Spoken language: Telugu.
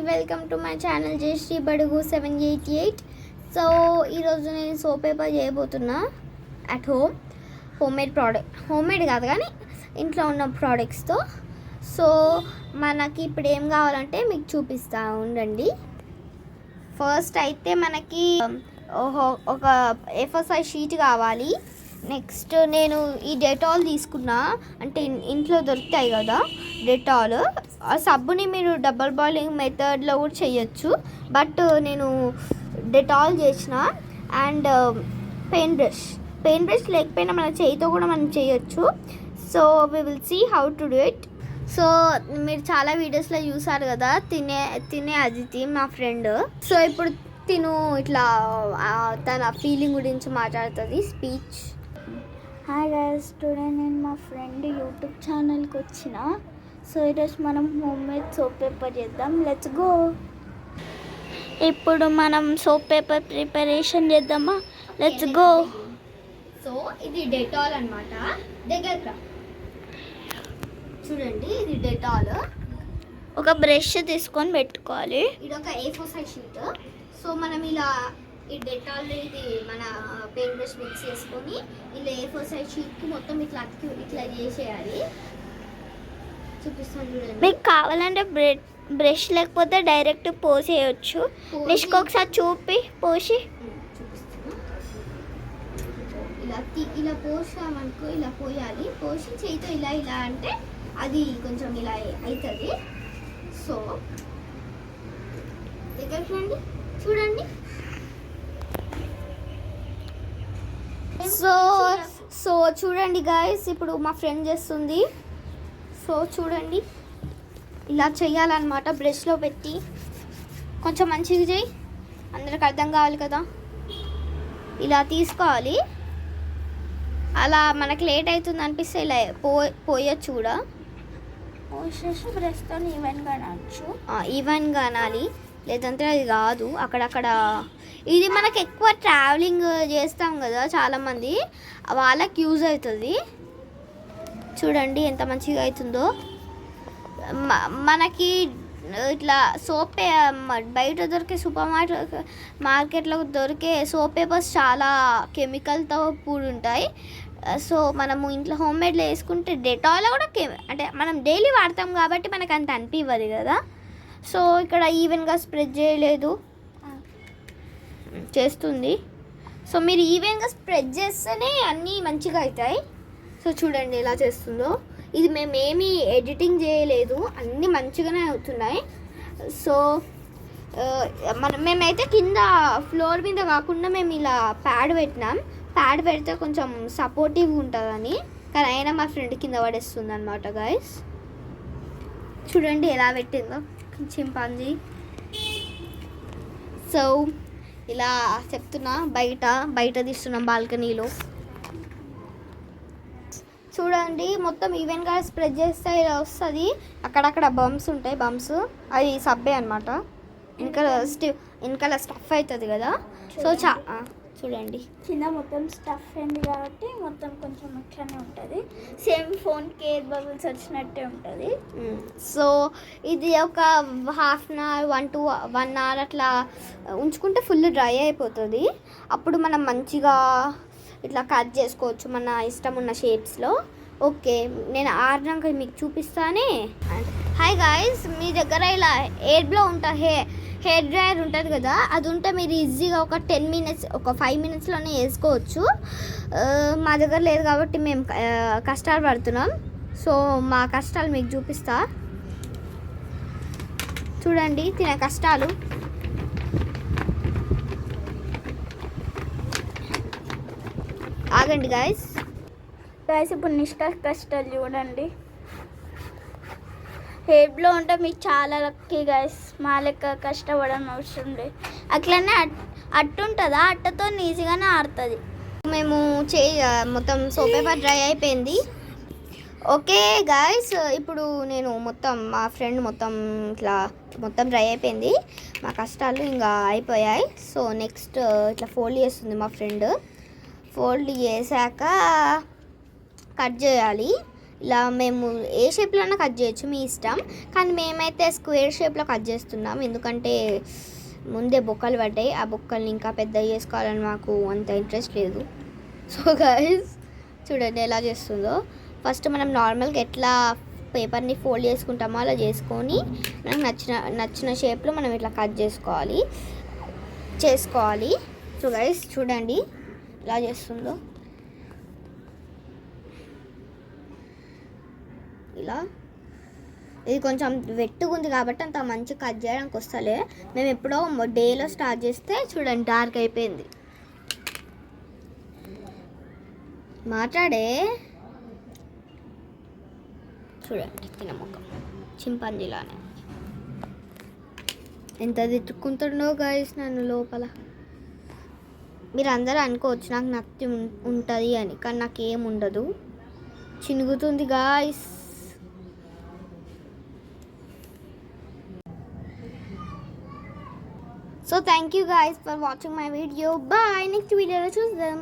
Welcome to my channel Jayashree Badugu 788. So ఈరోజు నేను సోప్ పేపర్ చేయబోతున్నా అట్ హోమ్మేడ్ కాదు కానీ ఇంట్లో ఉన్న ప్రోడక్ట్స్తో. సో మనకి ఇప్పుడు ఏం కావాలంటే మీకు చూపిస్తా ఉండండి. ఫస్ట్ అయితే మనకి ఒక A4 సైజ్ షీట్ కావాలి. నెక్స్ట్ నేను ఈ డెటాల్ తీసుకున్నా, అంటే ఇంట్లో దొరుకుతాయి కదా డెటాల్. ఆ సబ్బుని మీరు డబల్ బాయిలింగ్ మెథడ్లో కూడా చేయొచ్చు, బట్ నేను డెటాల్ చేసిన. అండ్ పెయిన్ బ్రష్ లేకపోయినా మన చేయితో కూడా మనం చేయొచ్చు. So we will see how to do it. So మీరు చాలా వీడియోస్లో చూసారు కదా తినే అదితి మా ఫ్రెండ్. సో ఇప్పుడు తిను ఇట్లా తన ఫీలింగ్ గురించి మాట్లాడుతుంది, స్పీచ్. హాయ్ గైస్, టుడే నేను మా ఫ్రెండ్ యూట్యూబ్ ఛానల్కి వచ్చిన. సో ఈరోజు మనం హోమ్మేడ్ సోప్ పేపర్ చేద్దాం. Let's go. ఇప్పుడు మనం సోప్ పేపర్ ప్రిపరేషన్ చేద్దామా? Let's go. సో ఇది డెటాల్ అన్నమాట. దగ్గర చూడండి, ఇది డెటాల్. ఒక బ్రష్ తీసుకొని పెట్టుకోవాలి. ఇది ఒక A4 సైజ్ షీట్. సో మనం ఇలా ఈ డెటాల్ ఇది మన పెయిన్ బ్రష్ మిక్స్ చేసుకొని ఇలా A4 సైజ్ షీట్కి మొత్తం ఇట్లా చేసేయాలి. చూపిస్తాను చూడండి. మీకు కావాలంటే బ్రష్ లేకపోతే డైరెక్ట్ పోసేయచ్చు. నిష్కి ఒకసారి చూపి పోసి చూపిస్తాను. ఇలా పోసామనుకో, ఇలా పోయాలి. పోసి చేయితో ఇలా అంటే అది కొంచెం ఇలా అవుతుంది. సో దగ్గరికి రండి, చూడండి. సో చూడండి గాయస్, ఇప్పుడు మా ఫ్రెండ్ చేస్తుంది. సో చూడండి, ఇలా చేయాలన్నమాట. బ్రష్లో పెట్టి కొంచెం మంచిగా చేయి, అందరికి అర్థం కావాలి కదా. ఇలా తీసుకోవాలి. అలా మనకు లేట్ అవుతుంది అనిపిస్తే ఇలా పోయొచ్చు కూడా. పోసేసి బ్రష్తో ఈవెన్గా అనొచ్చు. ఈవెన్గా అనాలి, లేదంటే అది కాదు. అక్కడక్కడ ఇది మనకు ఎక్కువ ట్రావెలింగ్ చేస్తాం కదా చాలామంది, వాళ్ళకి యూజ్ అవుతుంది. చూడండి ఎంత మంచిగా అవుతుందో. మనకి ఇట్లా సోప్ బయట దొరికే సూపర్ మార్కెట్లో దొరికే సోప్ పేపర్స్ చాలా కెమికల్తో కూడి ఉంటాయి. సో మనము ఇంట్లో హోమ్మేడ్లో వేసుకుంటే డెటాల్ కూడా అంటే మనం డైలీ వాడతాం కాబట్టి మనకు అంత అనిపివ్వదు కదా. సో ఇక్కడ ఈవెన్గా స్ప్రెడ్ చేయలేదు, చేస్తుంది. సో మీరు ఈవెన్గా స్ప్రెడ్ చేస్తేనే అన్నీ మంచిగా అవుతాయి. సో చూడండి ఎలా చేస్తుందో. ఇది మేమేమీ ఎడిటింగ్ చేయలేదు, అన్నీ మంచిగానే అవుతున్నాయి. సో మేమైతే కింద ఫ్లోర్ మీద కాకుండా మేము ఇలా ప్యాడ్ పెట్టినాం. ప్యాడ్ పెడితే కొంచెం సపోర్టివ్గా ఉంటుందని, కానీ అయినా మా ఫ్రెండ్ కింద పడేస్తుంది అనమాట గాయస్. చూడండి ఎలా పెట్టిందో చింపాంజీ. సో ఇలా చెప్తున్నా, బయట తీస్తున్నాం బాల్కనీలో. చూడండి మొత్తం ఈవెన్గా స్ప్రెడ్ చేస్తే ఇలా వస్తుంది. అక్కడక్కడ బంప్స్ ఉంటాయి, అవి సబ్బే అనమాట. వెనకాల స్టఫ్ అవుతుంది కదా. సో చూడండి కింద మొత్తం స్టఫ్ అయింది కాబట్టి మొత్తం కొంచెం అట్లనే ఉంటుంది. సేమ్ ఫోన్కి ఎయిర్ బబుల్స్ వచ్చినట్టే ఉంటుంది. సో ఇది ఒక హాఫ్ అన్ అవర్ 1 hour అట్లా ఉంచుకుంటే ఫుల్ డ్రై అయిపోతుంది. అప్పుడు మనం మంచిగా ఇట్లా కట్ చేసుకోవచ్చు మన ఇష్టం ఉన్న షేప్స్లో. ఓకే, నేను ఆరినాక మీకు చూపిస్తానే. హాయ్ గాయస్, మీ దగ్గర ఇలా హెయిర్ డ్రైయర్ ఉంటుంది కదా, అది ఉంటే మీరు ఈజీగా ఒక 10 minutes, ఒక 5 minutesలోనే వేసుకోవచ్చు. మా దగ్గర లేదు కాబట్టి మేము కష్టాలు పడుతున్నాం. సో మా కష్టాలు మీకు చూపిస్తా, చూడండి తినే కష్టాలు. ఆగండి గాయస్. ఇప్పుడు నిష్కా కష్టాలు చూడండి. హెయిర్లో ఉంటే మీకు చాలా లక్కీ గైస్. మా లెక్క కష్టపడడం అవసరం లేదు. అట్లనే అట్టుంటుందా, అట్టతో ఈజీగానే ఆడుతుంది. మేము మొత్తం సోప్ పేపర్ డ్రై అయిపోయింది. ఓకే గాయస్, ఇప్పుడు నేను మా ఫ్రెండ్ మొత్తం డ్రై అయిపోయింది. మా కష్టాలు ఇంకా అయిపోయాయి. సో నెక్స్ట్ ఇట్లా ఫోల్డ్ చేస్తుంది మా ఫ్రెండ్. ఫోల్డ్ చేశాక కట్ చేయాలి. ఇలా మేము ఏ షేప్లోనే కట్ చేయొచ్చు, మీ ఇష్టం. కానీ మేమైతే స్క్వేర్ షేప్లో కట్ చేస్తున్నాం, ఎందుకంటే ముందే బొక్కలు పడ్డాయి. ఆ బొక్కల్ని ఇంకా పెద్ద చేసుకోవాలని మాకు అంత ఇంట్రెస్ట్ లేదు. సో గైస్ చూడండి ఎలా చేస్తుందో. ఫస్ట్ మనం నార్మల్గా ఎట్లా పేపర్ని ఫోల్డ్ చేసుకుంటామో అలా చేసుకొని మనకు నచ్చిన షేప్లో మనం ఇట్లా కట్ చేసుకోవాలి. సో గైస్ చూడండి ఎలా చేస్తుందో. ఇలా ఇది కొంచెం వెట్టుగా ఉంది కాబట్టి అంత మంచి కట్ చేయడానికి వస్తలే. మేము ఎప్పుడో డేలో స్టార్ట్ చేస్తే చూడండి డార్క్ అయిపోయింది. మాట్లాడే చూడండి తినముఖం చింపాంజీలానే ఎంత తిట్టుకుంటుండో గైస్ నన్ను లోపల. మీరు అందరూ అనుకోవచ్చు నాకు నత్తి ఉంటుంది అని, కానీ నాకు ఏం ఉండదు, చినుగుతుంది guys. So thank you guys for watching my video. Bye. Next video చూద్దాం.